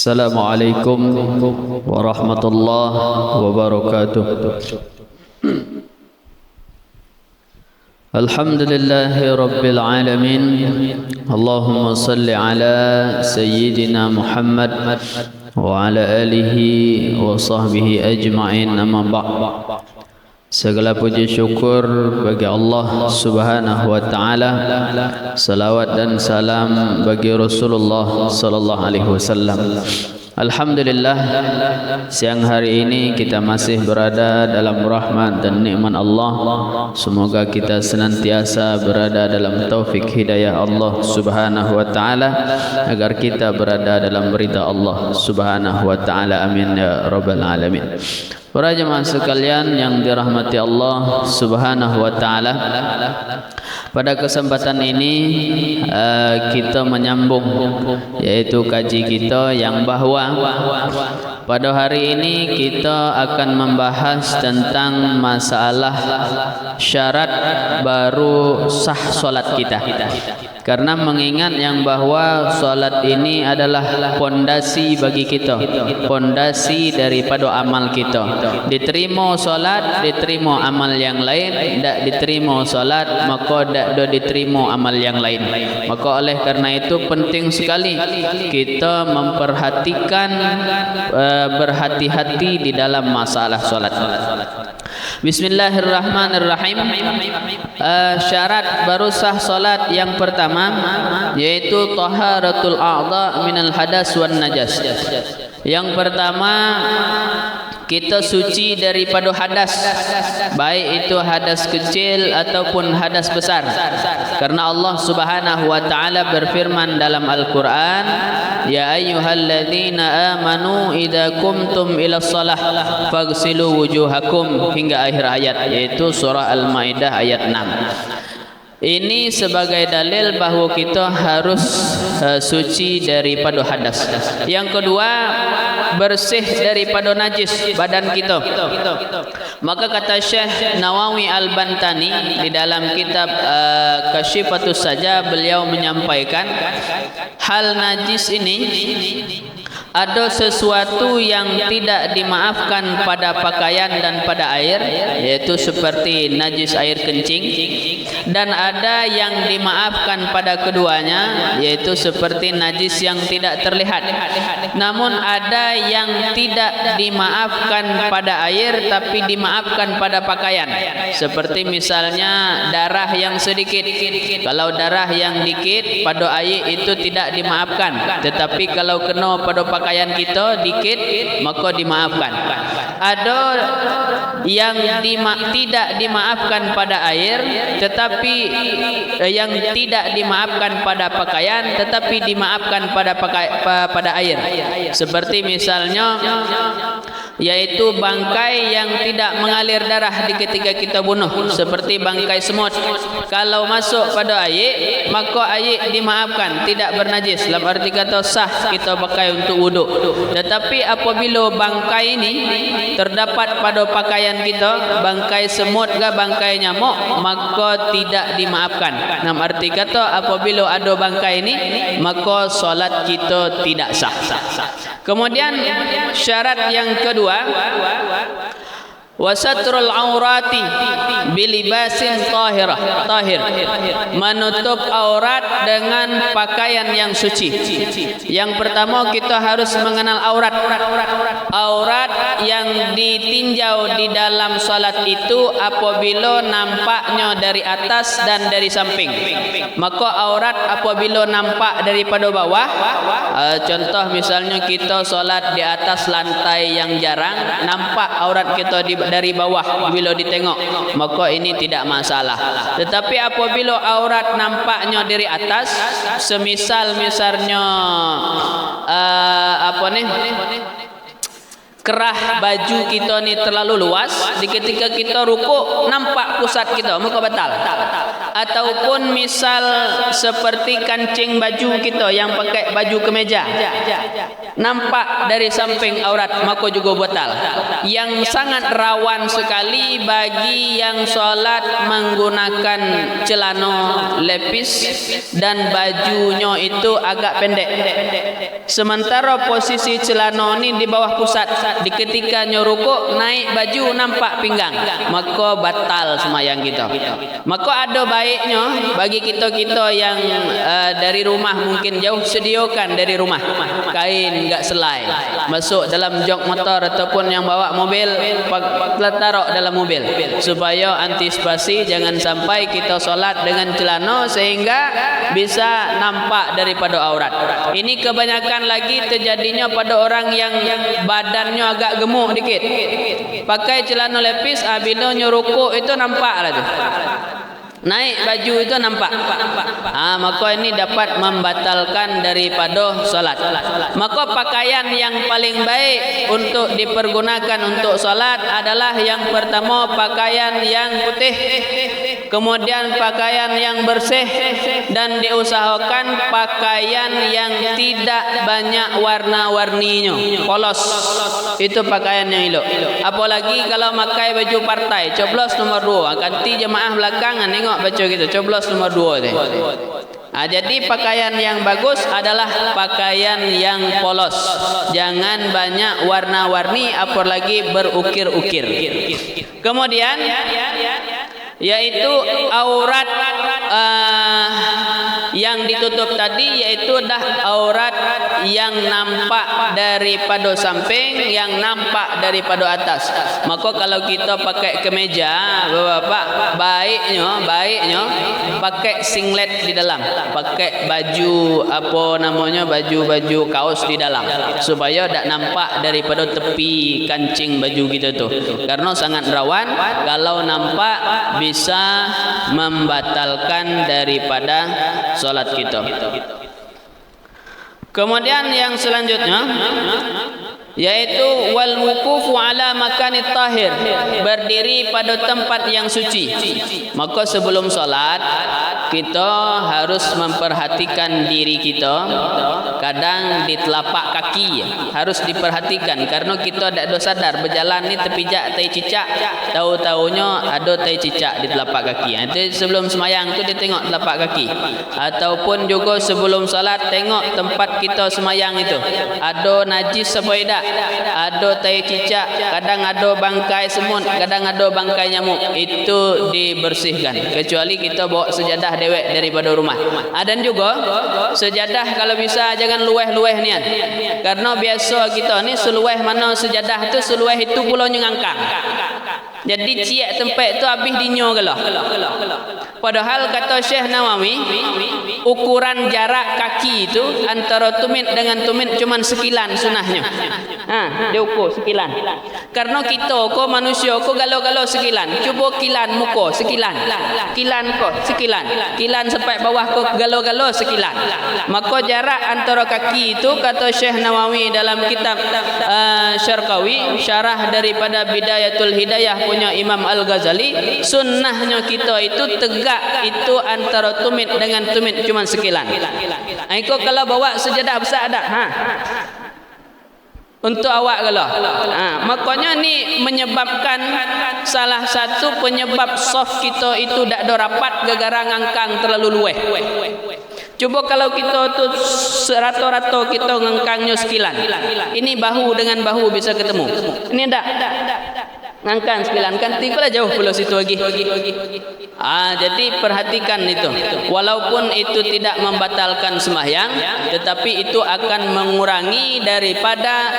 Assalamualaikum warahmatullahi wabarakatuh. Alhamdulillahi rabbil alamin. Allahumma salli ala sayyidina Muhammad wa ala alihi wa sahbihi ajma'in, amma ba'd. Segala puji syukur bagi Allah Subhanahu wa taala. Salawat dan salam bagi Rasulullah sallallahu alaihi wasallam. Alhamdulillah, siang hari ini kita masih berada dalam rahmat dan nikmat Allah. Semoga kita senantiasa berada dalam taufik hidayah Allah Subhanahu wa taala, agar kita berada dalam ridha Allah Subhanahu wa taala. Amin ya rabbal alamin. Para jemaah sekalian yang dirahmati Allah Subhanahu wa taala, pada kesempatan ini kita menyambung yaitu kaji kita yang bahwa pada hari ini kita akan membahas tentang masalah syarat baru sah solat kita. Karena mengingat yang bahwa solat ini adalah pondasi bagi kita, pondasi daripada amal kita. Diterima solat, diterima amal yang lain. Tak diterima solat, maka tak diterima amal yang lain. Maka oleh karena itu penting sekali kita memperhatikan, berhati-hati di dalam masalah solat. Bismillahirrahmanirrahim. Syarat baru sah solat yang pertama yaitu taharatul a'dha minal hadas wan najas. Yang pertama, kita suci daripada hadas, baik itu hadas kecil ataupun hadas besar. Karena Allah Subhanahu wa taala berfirman dalam Al-Qur'an, ya ayyuhalladzina amanu idza qumtum ila shalah faghsilu wujuhakum, hingga akhir ayat, yaitu surah Al-Maidah ayat 6. Ini sebagai dalil bahawa kita harus suci daripada hadas. Yang kedua, bersih daripada najis badan kita. Maka kata Syekh Nawawi Al-Bantani di dalam kitab Kasyifatus Saja, beliau menyampaikan hal najis ini ada sesuatu yang tidak dimaafkan pada pakaian dan pada air, yaitu seperti najis air kencing, dan ada yang dimaafkan pada keduanya, yaitu seperti najis yang tidak terlihat. Namun ada yang tidak dimaafkan pada air tapi dimaafkan pada pakaian, seperti misalnya darah yang sedikit. Kalau darah yang dikit pada air itu tidak dimaafkan, tetapi kalau kena pada pakaian kita dikit maka dimaafkan. Ada yang tidak dimaafkan pada air tetapi yang tidak dimaafkan pada pakaian tetapi dimaafkan pada air, seperti misalnya yaitu bangkai yang tidak mengalir darah di ketika kita bunuh, seperti bangkai semut. Kalau masuk pada air maka air dimaafkan, tidak bernajis, dalam arti kata sah kita pakai untuk wuduk. Tetapi apabila bangkai ini terdapat pada pakaian kita, bangkai semut ke bangkai nyamuk, maka tidak dimaafkan. Dalam arti kata apabila ada bangkai ini maka solat kita tidak sah. Kemudian syarat yang kedua, wasatrul aurati bilibasin tahir, menutup aurat dengan pakaian yang suci. Yang pertama, kita harus mengenal aurat. Aurat yang ditinjau di dalam salat itu apabila nampaknya dari atas dan dari samping. Maka aurat apabila nampak daripada bawah, contoh misalnya kita salat di atas lantai yang jarang, nampak aurat kita dari bawah bila ditengok, maka ini tidak masalah. Tetapi apabila aurat nampaknya dari atas, semisal misalnya kerah baju kita ni terlalu luas, di ketika kita rukuk nampak pusat kita, maka batal. Ataupun misal seperti kancing baju kita yang pakai baju kemeja, nampak dari samping aurat, maka juga batal. Yang sangat rawan sekali bagi yang solat menggunakan celana lepis dan bajunya itu agak pendek. Sementara posisi celana ni di bawah pusat, di ketika nyorukuk naik baju nampak pinggang, maka batal sembahyang kita. Maka ada baiknya bagi kita-kita yang dari rumah mungkin jauh, sediakan dari rumah kain enggak selai masuk dalam jok motor ataupun yang bawa mobil taruh dalam mobil supaya antisipasi jangan sampai kita solat dengan celana sehingga bisa nampak daripada aurat. Ini kebanyakan lagi terjadinya pada orang yang badannya agak gemuk dikit, pakai celana lepis, bila nyurukuk itu nampak lah tu, naik baju itu nampak. Maka ini dapat membatalkan daripada solat. Maka pakaian yang paling baik untuk dipergunakan untuk solat adalah yang pertama pakaian yang putih, kemudian pakaian yang bersih, dan diusahakan pakaian yang tidak banyak warna-warninya, polos. Itu pakaian yang elok. Apalagi kalau pakai baju partai, coblos nomor 2, ganti jemaah belakangan tengok baca gitu, coblos nomor 2 tu. Jadi pakaian yang bagus adalah pakaian yang polos, jangan banyak warna-warni, apalagi berukir-ukir. Kemudian yaitu aurat yang ditutup tadi, yaitu dah aurat yang nampak daripada samping, yang nampak daripada atas. Maka kalau kita pakai kemeja, Bapak, baiknya pakai singlet di dalam, pakai baju apa namanya, baju kaos di dalam, supaya tak nampak daripada tepi kancing baju kita tu, karena sangat rawan kalau nampak bisa membatalkan daripada solat kita. Kemudian yang selanjutnya yaitu wal wuqufu ala makanit tahir, berdiri pada tempat yang suci. Maka sebelum solat kita harus memperhatikan diri kita. Kadang di telapak kaki harus diperhatikan, karena kita tak ada sadar berjalan ni terpijak tai cicak, tahu-tahunya ada tai cicak di telapak kaki. Itu sebelum semayang tu dia tengok telapak kaki, ataupun juga sebelum solat tengok tempat kita semayang itu ada najis apa tidak, ada tai cicak, kadang ada bangkai semut, kadang ada bangkai nyamuk, itu dibersihkan. Kecuali kita bawa sejadah dewek daripada rumah. Dan juga sejadah kalau bisa jangan lueh-lueh nian, karena biasa kita ni selueh mana sejadah tu, selueh itu pula nyangkang. Jadi ciak tempat tu habis dinyo galah. Padahal kata Syekh Nawawi, ukuran jarak kaki itu antara tumit dengan tumit cuma sekilan sunahnya. Dia ukur sekilan. Karena kita ko manusia ko galau-galau sekilan. Cuba kilan muka sekilan. Kilan ko sekilan. Kilan sampai bawah ko galau-galau sekilan. Maka jarak antara kaki itu kata Syekh Nawawi dalam kitab Syarqawi, syarah daripada Bidayatul Hidayah punya Imam Al-Ghazali, sunnahnya kita itu tegak itu antara tumit dengan tumit cuma sekilan. Itu kalau bawa sejadah besar ada. Untuk awak kalau. Makanya ni menyebabkan salah satu penyebab soft kita itu tak ada rapat gara-gara ngangkang terlalu lueh. Coba kalau kita tu rata-rata kita ngangkangnya sekilan. Ini bahu dengan bahu bisa ketemu. Ini tak. Ngangkang sekilan kan tinggal jauh pula situ lagi. Jadi perhatikan itu. Walaupun itu tidak membatalkan sembahyang, tetapi itu akan mengurangi daripada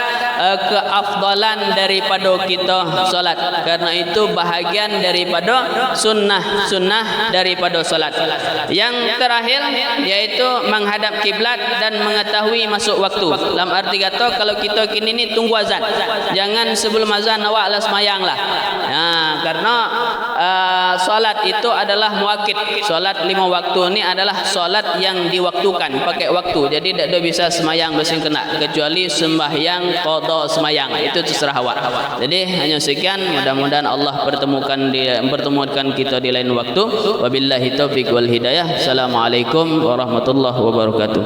keafdalan daripada kita solat. Karena itu bahagian daripada sunnah daripada solat. Yang terakhir yaitu menghadap kiblat dan mengetahui masuk waktu. Dalam arti kata kalau kita kini ni tunggu azan, jangan sebelum azan awaklah sembahyang lah. Karena solat itu adalah muakkid. Solat 5 waktu ni adalah solat yang diwaktukan, pakai waktu. Jadi tak ada bisa semayang bersing kena, kecuali sembahyang qada semayang, itu terserah awak. Jadi hanya sekian, mudah-mudahan Allah pertemukan kita di lain waktu. Wabillahi taufiq wal hidayah. Assalamualaikum warahmatullahi wabarakatuh.